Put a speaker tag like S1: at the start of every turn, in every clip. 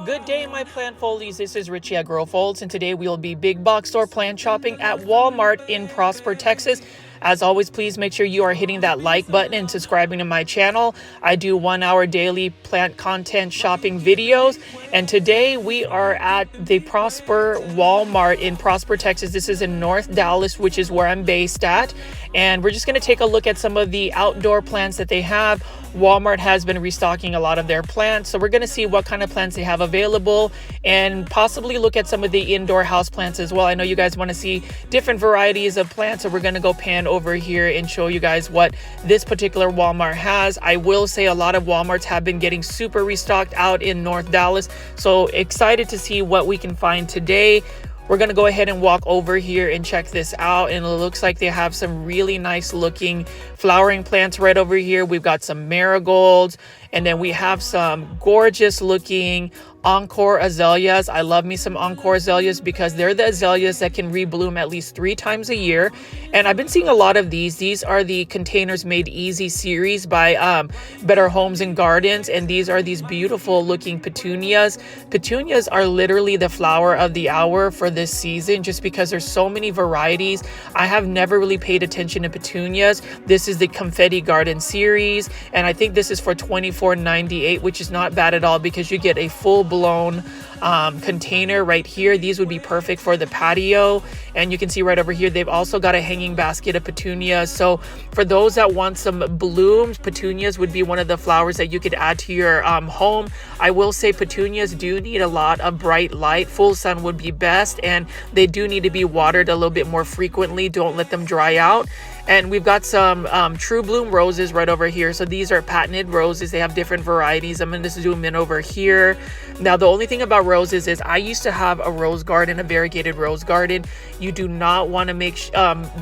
S1: Good day, my plant foldies. This is Richie at Grow Folds, and today we will be big box store plant shopping at Walmart in Prosper, Texas. As always, please make sure you are hitting that like button and subscribing to my channel. I do 1 hour daily plant content shopping videos, and today we are at the Prosper Walmart in Prosper, Texas. This is in North Dallas, which is where I'm based at, and we're just going to take a look at some of the outdoor plants that they have. Walmart has been restocking a lot of their plants, so we're going to see what kind of plants they have available and possibly look at some of the indoor house plants as well. I know you guys want to see different varieties of plants, so we're going to go pan over here and show you guys what this particular Walmart has. I will say a lot of Walmarts have been getting super restocked out in North Dallas, so excited to see what we can find today. We're going to go ahead and walk over here and check this out, and it looks like they have some really nice looking flowering plants right over here. We've got some marigolds, and then we have some gorgeous looking encore azaleas. I love me some encore azaleas because they're the azaleas that can rebloom at least 3 times a year. And I've been seeing a lot of these. These are the Containers Made Easy series by Better Homes and Gardens. And these are these beautiful looking petunias. Petunias are literally the flower of the hour for this season just because there's so many varieties. I have never really paid attention to petunias. This is the Confetti Garden series, and I think this is for $24.98, which is not bad at all because you get a full-blown container right here. These would be perfect for the patio, and you can see right over here they've also got a hanging basket of petunias. So for those that want some blooms, petunias would be one of the flowers that you could add to your home. I will say petunias do need a lot of bright light. Full sun would be best, and they do need to be watered a little bit more frequently. Don't let them dry out. And we've got some True Bloom roses right over here. So these are patented roses. They have different varieties. I'm going to zoom in over here. Now, the only thing about roses is I used to have a rose garden, a variegated rose garden. You do not want to make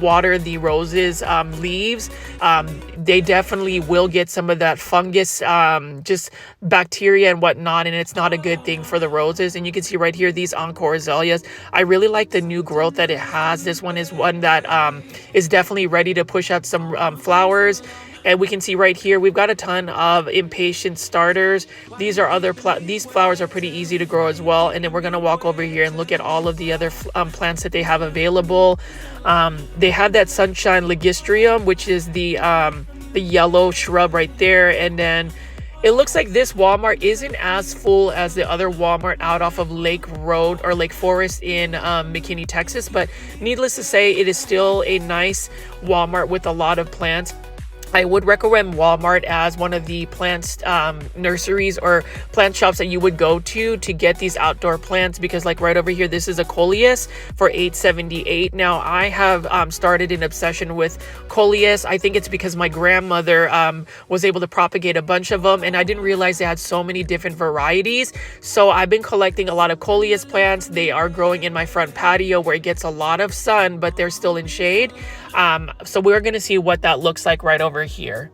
S1: water the roses leaves. They definitely will get some of that fungus, just bacteria and whatnot, and it's not a good thing for the roses. And you can see right here these encore azaleas. I really like the new growth that it has. This one is one that is definitely ready to push out some flowers. And we can see right here we've got a ton of impatient starters. These are these flowers are pretty easy to grow as well. And then we're going to walk over here and look at all of the other plants that they have available. They have that sunshine ligustrum, which is the yellow shrub right there. And then it looks like this Walmart isn't as full as the other Walmart out off of Lake Road or Lake Forest in McKinney, Texas. But needless to say, it is still a nice Walmart with a lot of plants. I would recommend Walmart as one of the plant nurseries or plant shops that you would go to get these outdoor plants, because like right over here, this is a coleus for $8.78. Now, I have started an obsession with coleus. I think it's because my grandmother was able to propagate a bunch of them, and I didn't realize they had so many different varieties. So I've been collecting a lot of coleus plants. They are growing in my front patio where it gets a lot of sun, but they're still in shade. So we're going to see what that looks like right over here.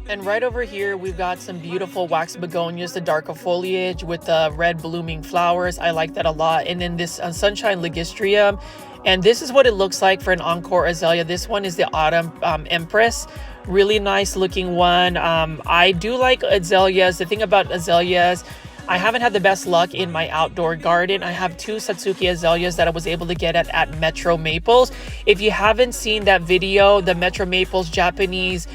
S1: And right over here, we've got some beautiful wax begonias, the darker foliage with the red blooming flowers. I like that a lot. And then this sunshine ligustrum. And this is what it looks like for an encore azalea. This one is the autumn empress. Really nice looking one. I do like azaleas. The thing about azaleas, I haven't had the best luck in my outdoor garden. I have 2 Satsuki azaleas that I was able to get at Metro Maples. If you haven't seen that video, the Metro Maples Japanese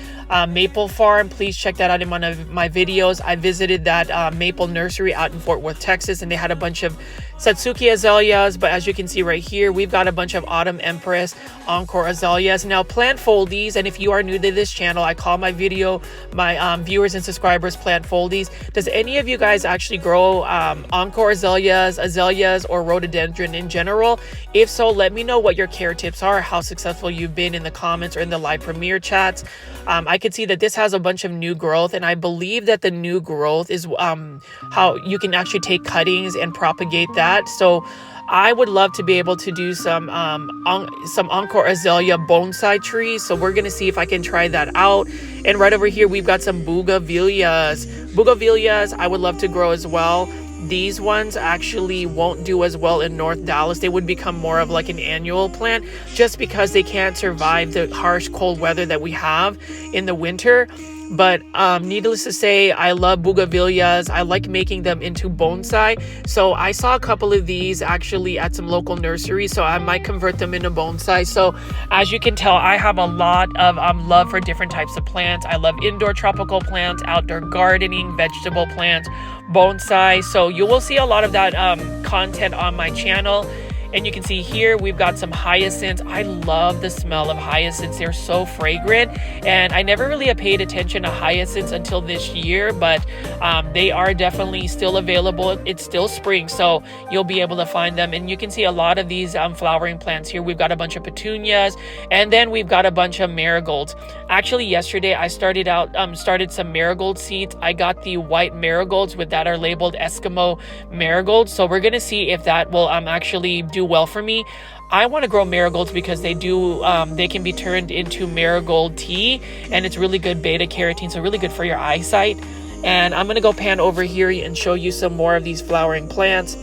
S1: maple farm, please check that out in one of my videos. I visited that maple nursery out in Fort Worth, Texas, and they had a bunch of Satsuki azaleas. But as you can see right here, we've got a bunch of Autumn Empress encore azaleas. Now, plant foldies, and if you are new to this channel, I call my viewers and subscribers plant foldies. Does any of you guys actually grow encore azaleas, or rhododendron in general? If so, let me know what your care tips are, how successful you've been in the comments or in the live premiere chats. I could see that this has a bunch of new growth, and I believe that the new growth is how you can actually take cuttings and propagate that. So I would love to be able to do some encore azalea bonsai trees. So we're going to see if I can try that out. And right over here, we've got some bougainvilleas. Bougainvilleas I would love to grow as well. These ones actually won't do as well in North Dallas. They would become more of like an annual plant just because they can't survive the harsh cold weather that we have in the winter. But needless to say, I love bougainvilleas. I like making them into bonsai. So I saw a couple of these actually at some local nurseries, so I might convert them into bonsai. So as you can tell, I have a lot of love for different types of plants. I love indoor tropical plants, outdoor gardening, vegetable plants, bonsai. So you will see a lot of that content on my channel. And you can see here we've got some hyacinths. I love the smell of hyacinths. They're so fragrant. And I never really paid attention to hyacinths until this year, but they are definitely still available. It's still spring, so you'll be able to find them. And you can see a lot of these flowering plants here. We've got a bunch of petunias, and then we've got a bunch of marigolds. Actually, yesterday I started some marigold seeds. I got the white marigolds that are labeled Eskimo marigolds. So we're gonna see if that will actually do well for me. I want to grow marigolds because they can be turned into marigold tea, and it's really good beta carotene, so really good for your eyesight. And I'm going to go pan over here and show you some more of these flowering plants.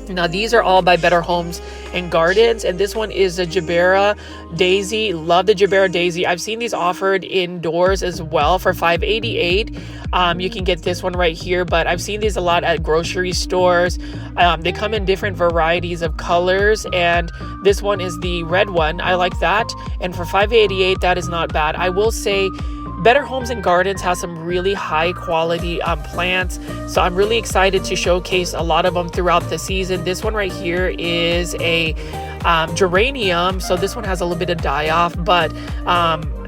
S1: Now these are all by Better Homes and Gardens, and this one is a Jabera Daisy. Love the Jabera Daisy. I've seen these offered indoors as well for $5.88. You can get this one right here, but I've seen these a lot at grocery stores. They come in different varieties of colors, and this one is the red one. I like that, and for $5.88, that is not bad. I will say Better Homes and Gardens has some really high quality plants, so I'm really excited to showcase a lot of them throughout the season. This one right here is a geranium, so this one has a little bit of die off, but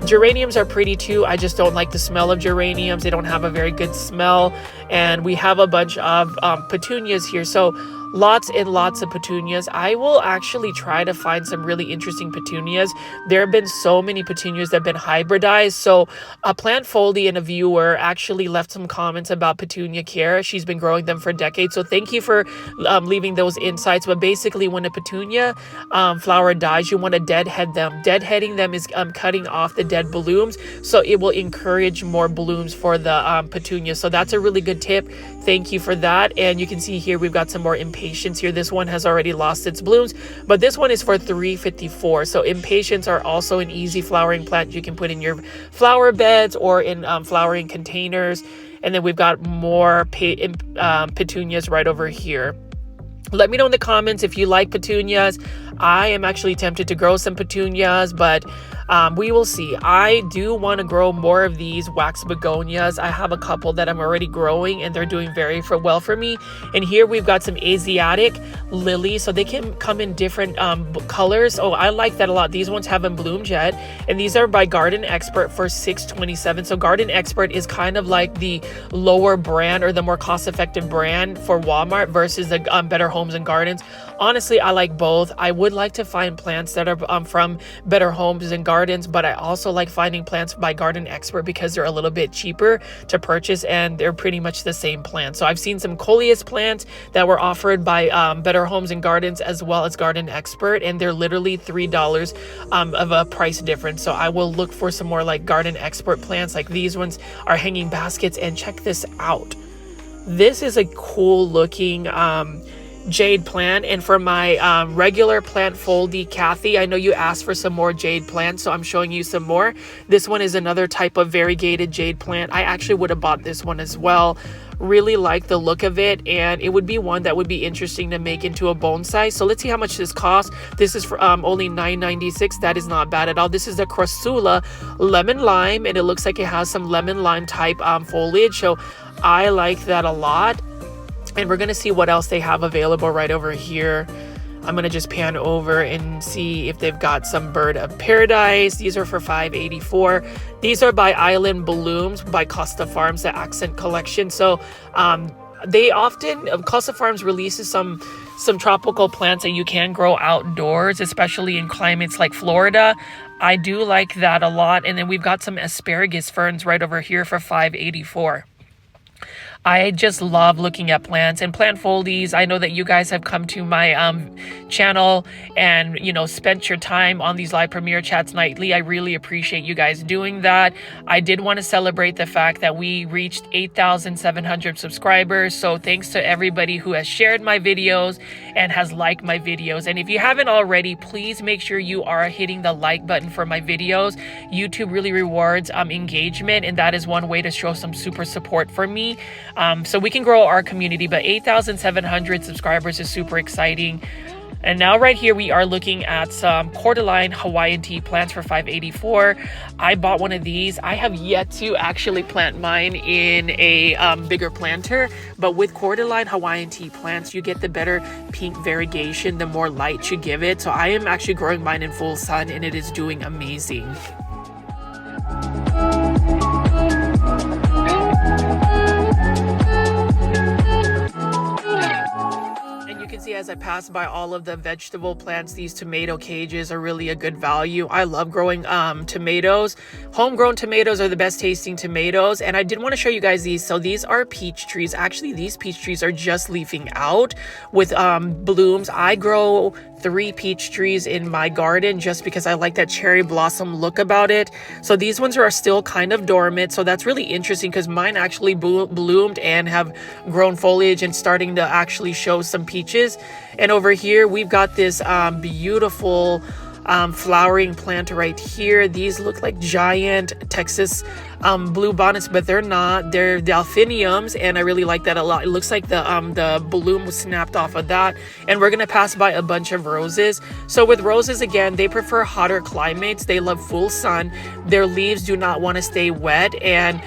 S1: geraniums are pretty too. I just don't like the smell of geraniums. They don't have a very good smell. And we have a bunch of petunias here, so lots and lots of petunias. I will actually try to find some really interesting petunias. There have been so many petunias that have been hybridized. So a plant foldy and a viewer actually left some comments about petunia care. She's been growing them for decades, so thank you for leaving those insights. But basically, when a petunia flower dies, you want to deadhead them. Deadheading them is cutting off the dead blooms, so it will encourage more blooms for the petunia. So that's a really good tip. Thank you for that. And you can see here we've got some more impatiens here. This one has already lost its blooms, but this one is for $3.54. So impatiens are also an easy flowering plant you can put in your flower beds or in flowering containers. And then we've got more petunias right over here. Let me know in the comments if you like petunias. I am actually tempted to grow some petunias, but we will see. I do want to grow more of these wax begonias. I have a couple that I'm already growing, and they're doing very well for me. And here we've got some Asiatic lilies, so they can come in different colors. Oh, I like that a lot. These ones haven't bloomed yet, and these are by Garden Expert for $6.27. So Garden Expert is kind of like the lower brand, or the more cost-effective brand for Walmart versus the Better Homes and Gardens. Honestly, I like both. I would like to find plants that are from Better Homes and Gardens, but I also like finding plants by Garden Expert because they're a little bit cheaper to purchase, and they're pretty much the same plant. So I've seen some coleus plants that were offered by Better Homes and Gardens as well as Garden Expert, and they're literally $3 of a price difference. So I will look for some more like Garden Expert plants. Like these ones are hanging baskets, and check this out. This is a cool looking jade plant. And for my regular plant foldy, Kathy, I know you asked for some more jade plants, so I'm showing you some more. This one is another type of variegated jade plant. I actually would have bought this one as well. Really like the look of it, and it would be one that would be interesting to make into a bonsai. So let's see how much this costs. This is for only $9.96. That is not bad at all. This is the Crassula lemon lime, and it looks like it has some lemon lime type foliage, so I like that a lot. And we're gonna see what else they have available right over here. I'm gonna just pan over and see if they've got some Bird of Paradise. These are for $5.84. These are by Island Blooms by Costa Farms, the Accent Collection. So they often, Costa Farms releases some tropical plants that you can grow outdoors, especially in climates like Florida. I do like that a lot. And then we've got some asparagus ferns right over here for $5.84. I just love looking at plants and plant foldies. I know that you guys have come to my channel and, you know, spent your time on these live premiere chats nightly. I really appreciate you guys doing that. I did want to celebrate the fact that we reached 8,700 subscribers. So thanks to everybody who has shared my videos and has liked my videos. And if you haven't already, please make sure you are hitting the like button for my videos. YouTube really rewards engagement, and that is one way to show some super support for me. So we can grow our community, but 8,700 subscribers is super exciting. And now right here, we are looking at some cordyline Hawaiian tea plants for $5.84. I bought one of these. I have yet to actually plant mine in a bigger planter, but with cordyline Hawaiian tea plants, you get the better pink variegation, the more light you give it. So I am actually growing mine in full sun, and it is doing amazing. See, as I pass by all of the vegetable plants, these tomato cages are really a good value. I love growing tomatoes. Homegrown tomatoes are the best tasting tomatoes, and I did want to show you guys these. So these are peach trees. Actually, these peach trees are just leafing out with blooms. I grow 3 peach trees in my garden just because I like that cherry blossom look about it. So these ones are still kind of dormant. So that's really interesting because mine actually bloomed and have grown foliage and starting to actually show some peaches. And over here we've got this beautiful flowering plant right here. These look like giant Texas blue bonnets, but they're not. They're delphiniums, and I really like that a lot. It looks like the bloom was snapped off of that. And we're gonna pass by a bunch of roses. So with roses, again, they prefer hotter climates. They love full sun. Their leaves do not want to stay wet. And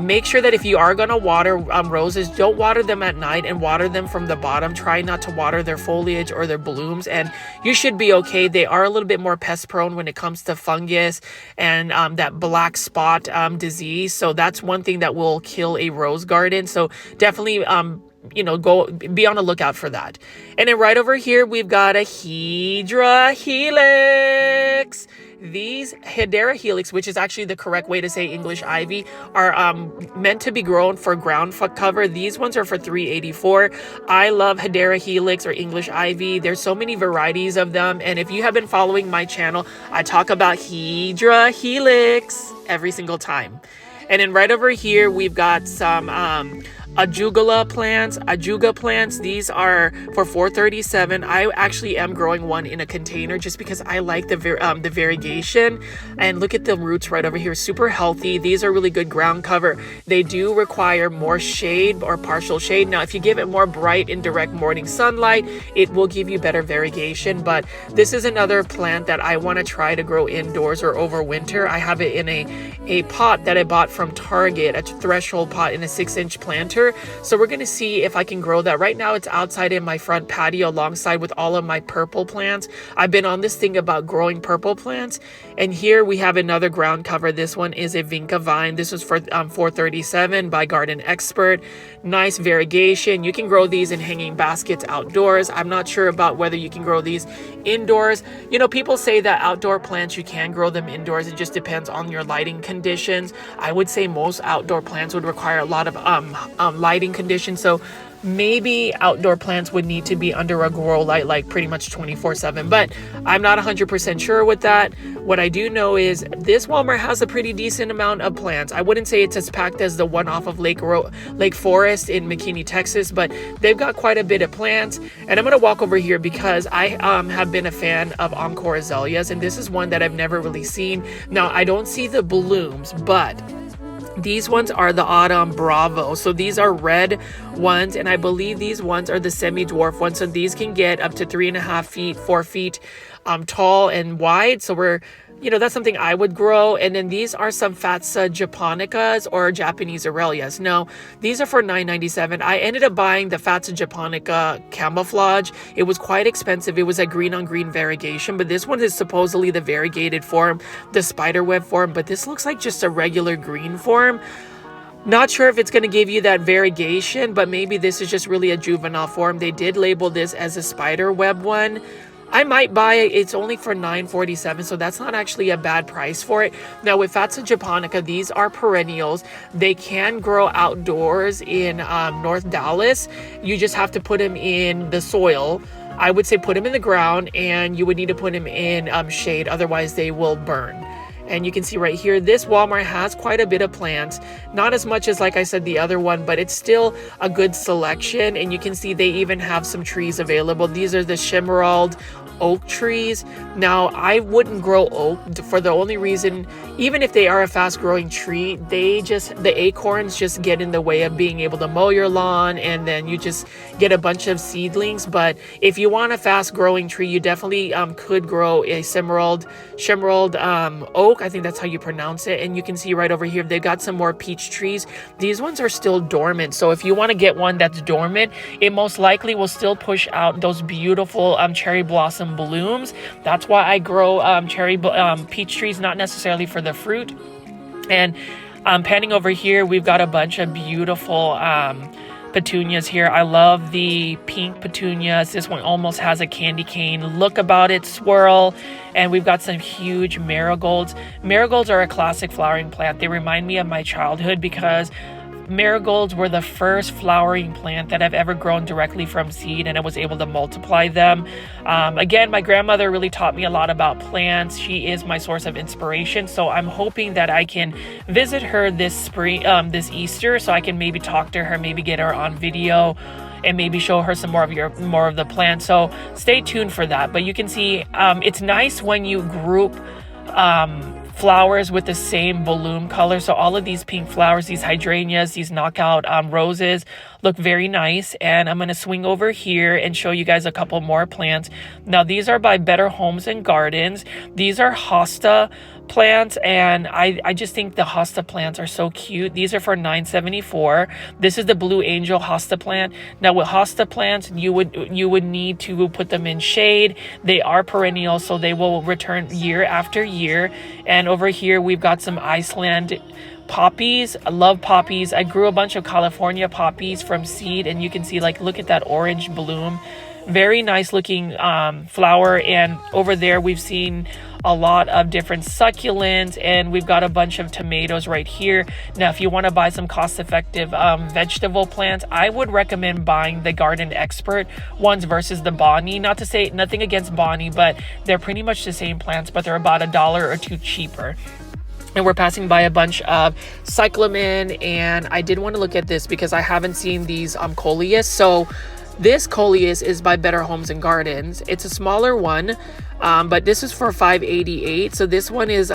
S1: make sure that if you are gonna water roses, don't water them at night and water them from the bottom. Try not to water their foliage or their blooms, and you should be okay. They are a little bit more pest prone when it comes to fungus and that black spot disease. So that's one thing that will kill a rose garden. So definitely you know, be on the lookout for that. And then right over here we've got a Hedera helix. These Hedera helix, which is actually the correct way to say English ivy, are meant to be grown for ground cover. These ones are for $3.84. I love Hedera helix or English ivy. There's so many varieties of them, and if you have been following my channel, I talk about Hedera helix every single time. And then right over here we've got some Ajuga plants. These are for $4.37. I actually am growing one in a container just because I like the variegation. And look at the roots right over here, super healthy. These are really good ground cover. They do require more shade or partial shade. Now, if you give it more bright and direct morning sunlight, it will give you better variegation. But this is another plant that I want to try to grow indoors or over winter. I have it in a pot that I bought from Target, a threshold pot in a 6-inch planter. So we're going to see if I can grow that. Right now it's outside in my front patio alongside with all of my purple plants. I've been on this thing about growing purple plants. And here we have another ground cover. This one is a Vinca vine. This was for $4.37 by Garden Expert. Nice variegation. You can grow these in hanging baskets outdoors. I'm not sure about whether you can grow these indoors. You know, people say that outdoor plants, you can grow them indoors. It just depends on your lighting conditions. I would say most outdoor plants would require a lot of lighting conditions. So maybe outdoor plants would need to be under a grow light like pretty much 24/7, but I'm not 100% sure with that. What I do know is this Walmart has a pretty decent amount of plants. I wouldn't say it's as packed as the one off of Lake Forest in McKinney, Texas, but they've got quite a bit of plants. And I'm going to walk over here because I have been a fan of Encore azaleas, and this is one that I've never really seen. Now, I don't see the blooms, but these ones are the Autumn Bravo. So these are red ones, and I believe these ones are the semi-dwarf ones. So these can get up to 3.5 feet, 4 feet tall and wide. So we're, you know, that's something I would grow. And then these are some Fatsa japonicas or Japanese Arelias. No, these are for $9.97. I ended up buying the Fatsa japonica camouflage. It was quite expensive. It was a green on green variegation, but this one is supposedly the variegated form, the spiderweb form, but this looks like just a regular green form. Not sure if it's going to give you that variegation, but maybe this is just really a juvenile form. They did label this as a spider web one. I might buy it. It's only for $9.47, so that's not actually a bad price for it. Now with Fatsa japonica, these are perennials. They can grow outdoors in North Dallas. You just have to put them in the soil. I would say put them in the ground, and you would need to put them in shade, otherwise they will burn. And you can see right here, this Walmart has quite a bit of plants. Not as much as, like I said, the other one, but it's still a good selection. And you can see they even have some trees available. These are the Chimerald oak trees. Now, I wouldn't grow oak for the only reason, even if they are a fast growing tree, the acorns just get in the way of being able to mow your lawn, and then you just get a bunch of seedlings. But if you want a fast growing tree, you definitely could grow a Chimerald oak. I think that's how you pronounce it. And you can see right over here, they've got some more peach trees. These ones are still dormant. So if you want to get one that's dormant, it most likely will still push out those beautiful cherry blossom blooms. That's why I grow peach trees, not necessarily for the fruit. And panning over here, we've got a bunch of beautiful petunias here. I love the pink petunias. This one almost has a candy cane look about it, swirl. And we've got some huge marigolds. Marigolds are a classic flowering plant. They remind me of my childhood because marigolds were the first flowering plant that I've ever grown directly from seed, and I was able to multiply them. Again, my grandmother really taught me a lot about plants. She is my source of inspiration, so I'm hoping that I can visit her this spring, this Easter, so I can maybe talk to her, maybe get her on video, and maybe show her some more of the plants. So stay tuned for that. But you can see it's nice when you group flowers with the same bloom color. So all of these pink flowers, these hydrangeas, these knockout roses look very nice. And I'm going to swing over here and show you guys a couple more plants. Now these are by Better Homes and Gardens. These are hosta plants, and I just think the hosta plants are so cute. These are for $9.74. This is the Blue Angel hosta plant. Now with hosta plants, you would need to put them in shade. They are perennial, so they will return year after year. And over here we've got some Iceland poppies. I love poppies. I grew a bunch of California poppies from seed, and you can see, like, look at that orange bloom. Very nice looking flower. And over there we've seen a lot of different succulents, and we've got a bunch of tomatoes right here. Now if you want to buy some cost-effective vegetable plants, I would recommend buying the Garden Expert ones versus the Bonnie. Not to say nothing against Bonnie, but they're pretty much the same plants, but they're about $1 or $2 cheaper. And we're passing by a bunch of cyclamen, and I did want to look at this because I haven't seen these coleus. So this coleus is by Better Homes and Gardens. It's a smaller one, but this is for $5.88. So this one is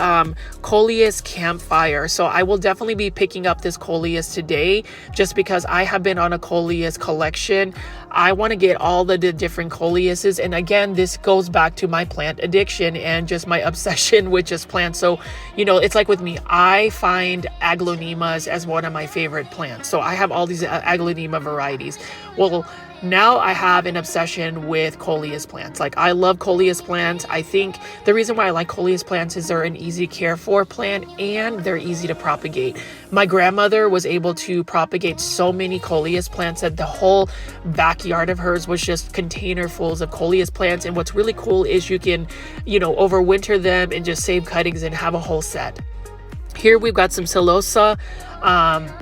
S1: Coleus Campfire. So I will definitely be picking up this Coleus today, just because I have been on a Coleus collection. I want to get all the different Coleuses. And again, this goes back to my plant addiction and just my obsession with just plants. So, you know, it's like with me, I find aglaonemas as one of my favorite plants. So I have all these aglaonema varieties. Well, now I have an obsession with coleus plants. Like, I love coleus plants. I think the reason why I like coleus plants is they're an easy to care for plant, and they're easy to propagate. My grandmother was able to propagate so many coleus plants that the whole backyard of hers was just container-fulls of coleus plants. And what's really cool is you can, you know, overwinter them and just save cuttings and have a whole set. Here we've got some Celosa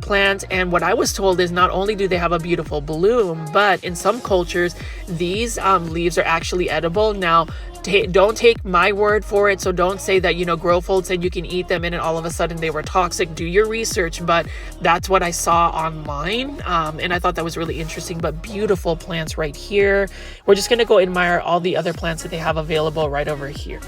S1: plants, and what I was told is not only do they have a beautiful bloom, but in some cultures these leaves are actually edible. Now don't take my word for it, so don't say that, you know, Growfold said you can eat them and then all of a sudden they were toxic. Do your research, but that's what I saw online, and I thought that was really interesting. But beautiful plants right here. We're just gonna go admire all the other plants that they have available right over here.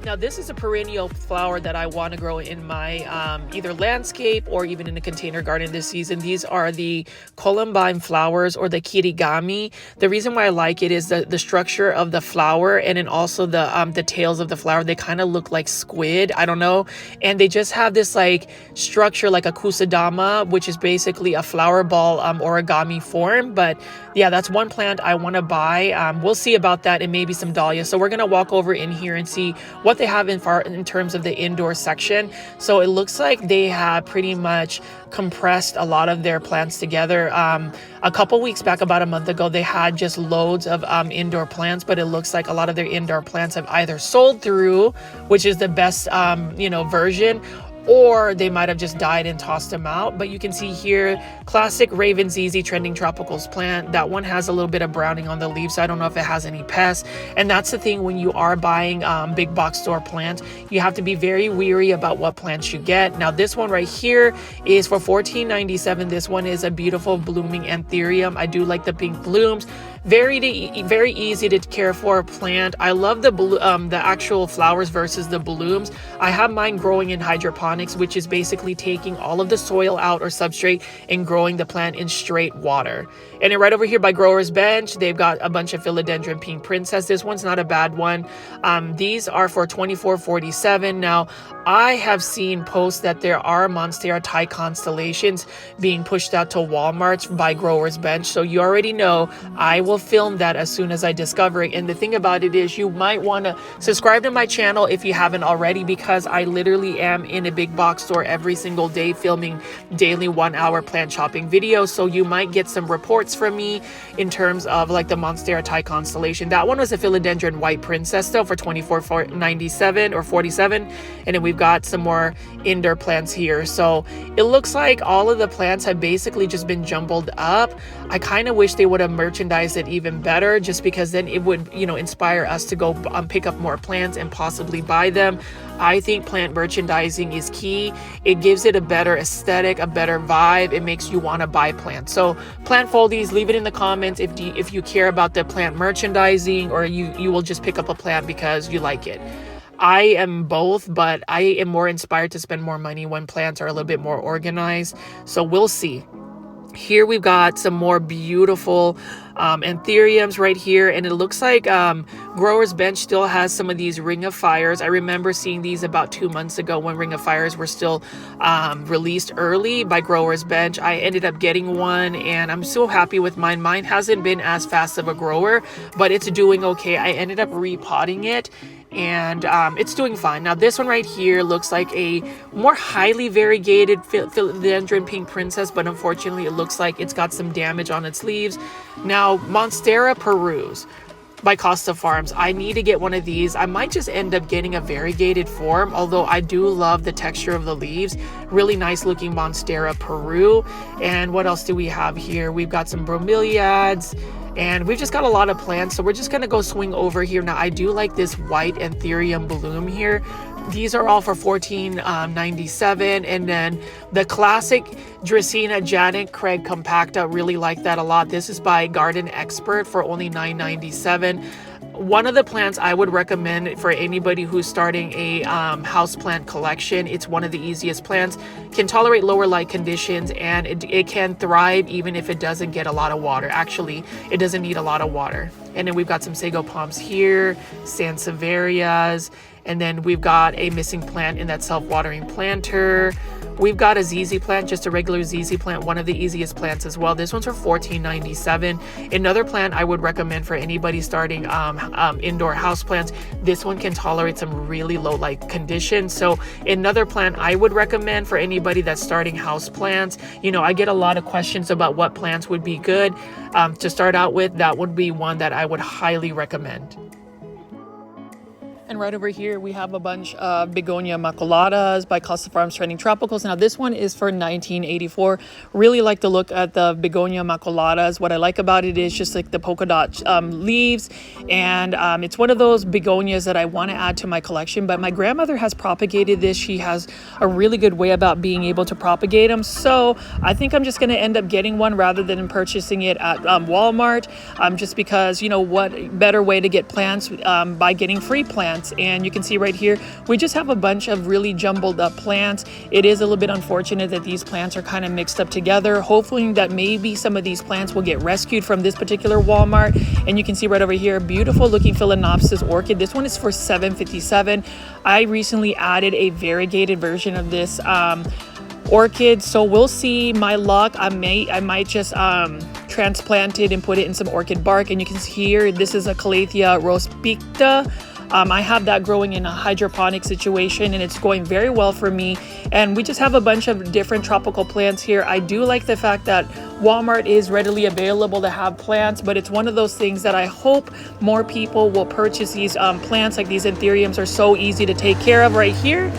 S1: Now this is a perennial flower that I want to grow in my either landscape or even in a container garden this season. These are the columbine flowers, or the kirigami. The reason why I like it is the structure of the flower, and then also the tails of the flower. They kind of look like squid, I don't know, and they just have this like structure like a kusudama, which is basically a flower ball origami form. But yeah, that's one plant I want to buy. We'll see about that, and maybe some dahlias. So we're gonna walk over in here and see what they they have in terms of the indoor section. So it looks like they have pretty much compressed a lot of their plants together. A couple weeks back, about a month ago, they had just loads of indoor plants, but it looks like a lot of their indoor plants have either sold through, which is the best version, or they might have just died and tossed them out. But you can see here, classic Raven ZZ Trending Tropicals plant. That one has a little bit of browning on the leaves, so I don't know if it has any pests. And that's the thing, when you are buying big box store plants, you have to be very weary about what plants you get. Now this one right here is for $14.97. This one is a beautiful blooming anthurium. I do like the pink blooms. Very easy to care for plant. I love the actual flowers versus the blooms. I have mine growing in hydroponics, which is basically taking all of the soil out or substrate and growing the plant in straight water. And then right over here by Growers Bench, they've got a bunch of philodendron pink princess. This one's not a bad one. These are for $24.47. Now, I have seen posts that there are Monstera Thai constellations being pushed out to Walmarts by Growers Bench. So you already know I will film that as soon as I discover it. And the thing about it is, you might want to subscribe to my channel if you haven't already, because I literally am in a big box store every single day filming daily 1-hour plant shopping videos. So you might get some reports from me in terms of like the Monstera Thai constellation. That one was a philodendron white princess though for $24.97 or $47. And then we've got some more indoor plants here. So it looks like all of the plants have basically just been jumbled up. I kind of wish they would have merchandised it even better, just because then it would, inspire us to go pick up more plants and possibly buy them. I think plant merchandising is key. It gives it a better aesthetic, a better vibe. It makes you want to buy plants. So plant foldies, leave it in the comments if you care about the plant merchandising, or you will just pick up a plant because you like it. I am both, but I am more inspired to spend more money when plants are a little bit more organized. So we'll see. Here we've got some more beautiful anthuriums right here, and it looks like Growers Bench still has some of these Ring of Fires. I remember seeing these about 2 months ago when Ring of Fires were still released early by Growers Bench. I ended up getting one, and I'm so happy with mine. Mine hasn't been as fast of a grower, but it's doing okay. I ended up repotting it, and it's doing fine. Now this one right here looks like a more highly variegated philodendron pink princess, but unfortunately it looks like it's got some damage on its leaves. Now Monstera Perus by Costa Farms, I need to get one of these. I might just end up getting a variegated form, although I do love the texture of the leaves. Really nice looking Monstera Peru. And what else do we have here? We've got some bromeliads, and we've just got a lot of plants, so we're just gonna go swing over here. Now I do like this white anthurium bloom here. These are all for $14.97. And then the classic Dracaena Janet Craig Compacta, really like that a lot. This is by Garden Expert for only $9.97. One of the plants I would recommend for anybody who's starting a houseplant collection. It's one of the easiest plants, can tolerate lower light conditions, and it can thrive even if it doesn't get a lot of water. Actually, it doesn't need a lot of water. And then we've got some sago palms here, sansevierias, and then we've got a missing plant in that self-watering planter. We've got a ZZ plant, just a regular ZZ plant, one of the easiest plants as well. This one's for $14.97. Another plant I would recommend for anybody starting indoor house plants. This one can tolerate some really low light conditions. So another plant I would recommend for anybody that's starting house plants. I get a lot of questions about what plants would be good to start out with. That would be one that I would highly recommend. And right over here, we have a bunch of Begonia Maculata's by Costa Farms Trending Tropicals. Now, this one is for $19.84. Really like the look at the Begonia Maculata's. What I like about it is just like the polka dot leaves. And it's one of those begonias that I want to add to my collection. But my grandmother has propagated this. She has a really good way about being able to propagate them. So I think I'm just going to end up getting one rather than purchasing it at Walmart. Just because, what better way to get plants by getting free plants. And you can see right here, we just have a bunch of really jumbled up plants. It is a little bit unfortunate that these plants are kind of mixed up together. Hopefully that maybe some of these plants will get rescued from this particular Walmart. And you can see right over here, beautiful looking Phalaenopsis orchid. This one is for $7.57. I recently added a variegated version of this orchid, so we'll see my luck. I might just transplant it and put it in some orchid bark. And you can see here, this is a Calathea rospicta. I have that growing in a hydroponic situation, and it's going very well for me. And we just have a bunch of different tropical plants here. I do like the fact that Walmart is readily available to have plants, but it's one of those things that I hope more people will purchase. These plants, like these anthuriums, are so easy to take care of right here.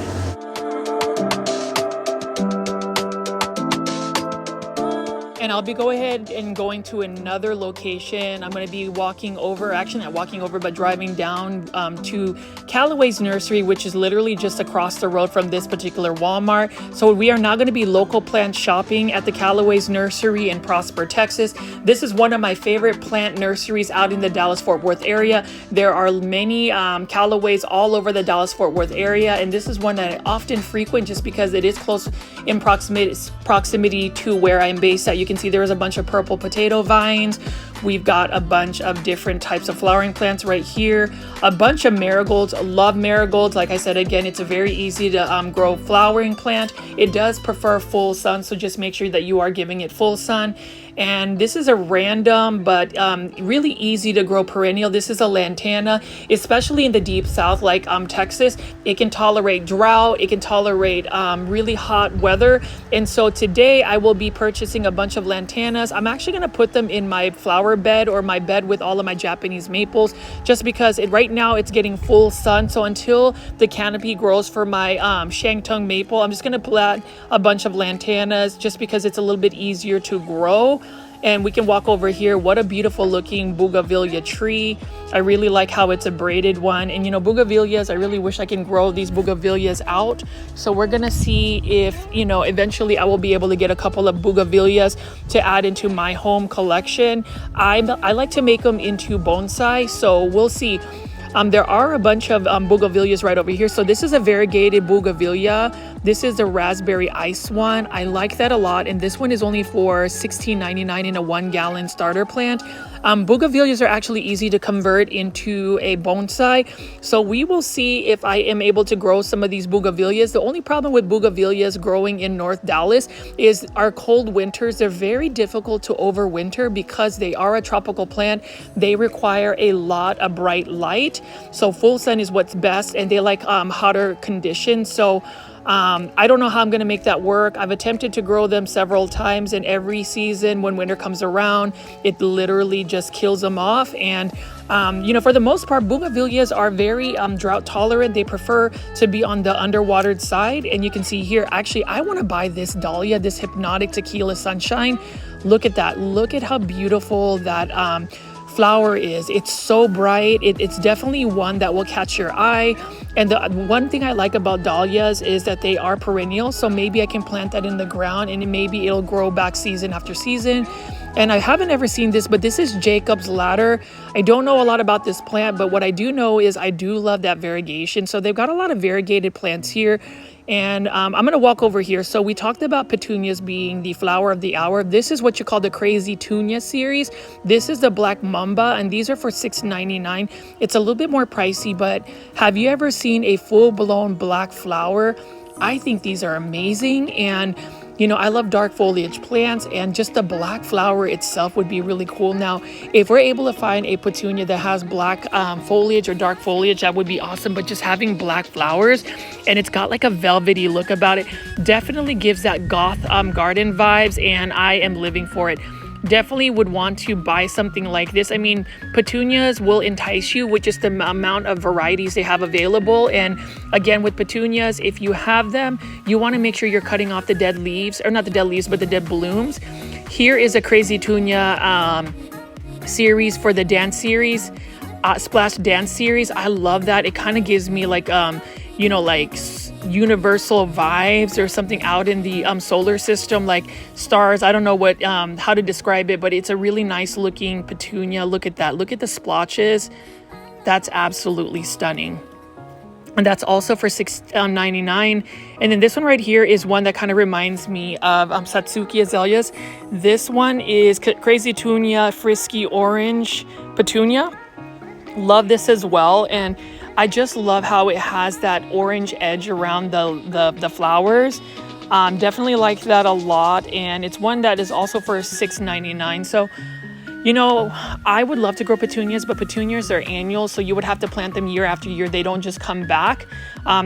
S1: And I'll be going ahead and going to another location. I'm going to be walking over, actually not walking over, but driving down to Calloways Nursery, which is literally just across the road from this particular Walmart. So we are now going to be local plant shopping at the Calloways Nursery in Prosper, Texas. This is one of my favorite plant nurseries out in the Dallas-Fort Worth area. There are many Calloways all over the Dallas-Fort Worth area, and this is one that I often frequent just because it is close in proximity to where I'm based at. You can see there is a bunch of purple potato vines. We've got a bunch of different types of flowering plants right here. A bunch of marigolds. Love marigolds. Like I said, again, it's a very easy to grow flowering plant. It does prefer full sun, so just make sure that you are giving it full sun. And this is a random but really easy to grow perennial. This is a lantana, especially in the deep south like Texas. It can tolerate drought. It can tolerate really hot weather. And so today I will be purchasing a bunch of lantanas. I'm actually going to put them in my flower bed, or my bed with all of my Japanese maples, just because right now it's getting full sun. So until the canopy grows for my Shantung maple, I'm just going to plant a bunch of lantanas just because it's a little bit easier to grow. And we can walk over here. What a beautiful looking bougainvillea tree. I really like how it's a braided one. And you know, bougainvilleas, I really wish I can grow these bougainvilleas out. So we're gonna see if, you know, eventually I will be able to get a couple of bougainvilleas to add into my home collection. I like to make them into bonsai, so we'll see. There are a bunch of bougainvilleas right over here. So this is a variegated bougainvillea. This is the raspberry ice one. I like that a lot. And this one is only for $16.99 in a 1-gallon starter plant. Bougainvilleas are actually easy to convert into a bonsai. So we will see if I am able to grow some of these bougainvilleas. The only problem with bougainvilleas growing in North Dallas is our cold winters. They're very difficult to overwinter because they are a tropical plant. They require a lot of bright light. So full sun is what's best, and they like hotter conditions. So I don't know how I'm going to make that work. I've attempted to grow them several times, and every season when winter comes around, it literally just kills them off. And you know, for the most part, bougainvilleas are very drought tolerant. They prefer to be on the underwatered side. And you can see here, actually, I want to buy this dahlia, this hypnotic tequila sunshine. Look at that. Look at how beautiful that flower is. It's so bright. It's definitely one that will catch your eye. And the one thing I like about dahlias is that they are perennial. So maybe I can plant that in the ground and maybe it'll grow back season after season. And I haven't ever seen this, but this is Jacob's ladder. I don't know a lot about this plant, but what I do know is I do love that variegation. So they've got a lot of variegated plants here. And I'm going to walk over here. So we talked about petunias being the flower of the hour. This is what you call the Crazy Tunia series. This is the Black Mamba, and these are for $6.99. It's a little bit more pricey, but have you ever seen a full-blown black flower? I think these are amazing. And you know, I love dark foliage plants, and just the black flower itself would be really cool. Now, if we're able to find a petunia that has black foliage or dark foliage, that would be awesome. But just having black flowers, and it's got like a velvety look about it, definitely gives that goth garden vibes, and I am living for it. Definitely would want to buy something like this. I mean, petunias will entice you with just the amount of varieties they have available. And again, with petunias, if you have them, you want to make sure you're cutting off the dead leaves, or not the dead leaves, but the dead blooms. Here is a Crazy Tunia series for the dance series, Splash Dance series. I love that. It kind of gives me like, you know, like universal vibes or something out in the solar system, like stars. I don't know what how to describe it, but it's a really nice looking petunia. Look at that. Look at the splotches. That's absolutely stunning. And that's also for $6.99. And then this one right here is one that kind of reminds me of Satsuki azaleas. This one is Crazy Tunia Frisky Orange Petunia. Love this as well. And I just love how it has that orange edge around the flowers. Definitely like that a lot. And it's one that is also for $6.99. So, You know, I would love to grow petunias, but petunias are annual, so you would have to plant them year after year. They don't just come back.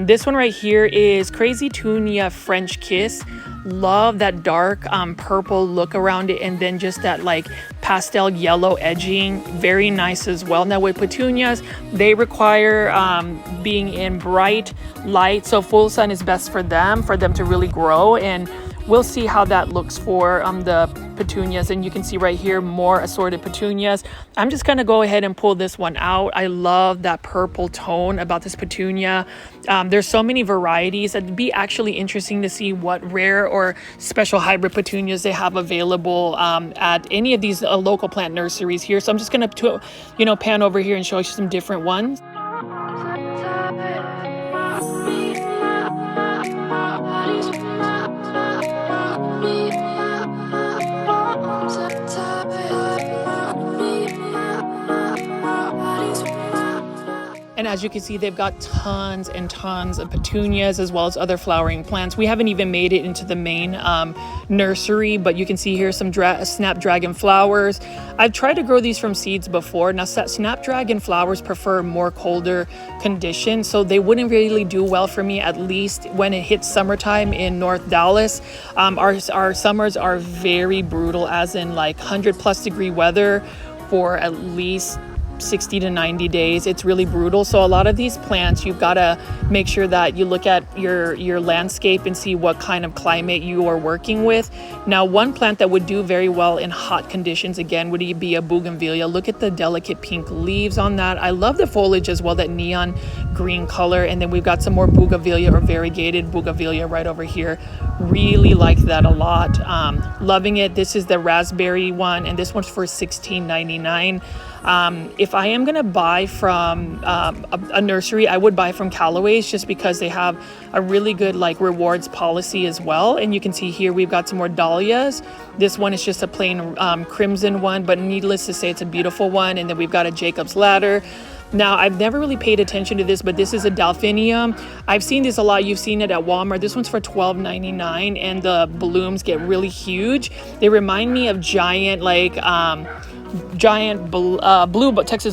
S1: This one right here is Crazy Tunia French Kiss. Love that dark purple look around it, and then just that like pastel yellow edging. Very nice as well. Now with petunias, they require being in bright light, so full sun is best for them to really grow, and we'll see how that looks for the petunias. And you can see right here more assorted petunias. I'm just gonna go ahead and pull this one out. I love that purple tone about this petunia. There's so many varieties. It'd be actually interesting to see what rare or special hybrid petunias they have available at any of these local plant nurseries here. So I'm just gonna pan over here and show you some different ones. And as you can see, they've got tons and tons of petunias as well as other flowering plants. We haven't even made it into the main nursery, but you can see here some snapdragon flowers. I've tried to grow these from seeds before. Now, snapdragon flowers prefer more colder conditions, so they wouldn't really do well for me, at least when it hits summertime in North Dallas. Our summers are very brutal, as in like 100+ degree weather for at least 60 to 90 days. It's really brutal. So a lot of these plants, you've got to make sure that you look at your landscape and see what kind of climate you are working with. Now, one plant that would do very well in hot conditions, again, would be a bougainvillea. Look at the delicate pink leaves on that. I love the foliage as well, that neon green color. And then we've got some more bougainvillea or variegated bougainvillea right over here. Really like that a lot. Loving it. This is the raspberry one, and this one's for $16.99. If I am gonna buy from a nursery, I would buy from Calloways, just because they have a really good like rewards policy as well. And you can see here we've got some more dahlias. This one is just a plain crimson one, but needless to say, it's a beautiful one. And then we've got a Jacob's ladder. Now, I've never really paid attention to this, but this is a delphinium. I've seen this a lot. You've seen it at Walmart. This one's for $12.99, and the blooms get really huge. They remind me of giant Texas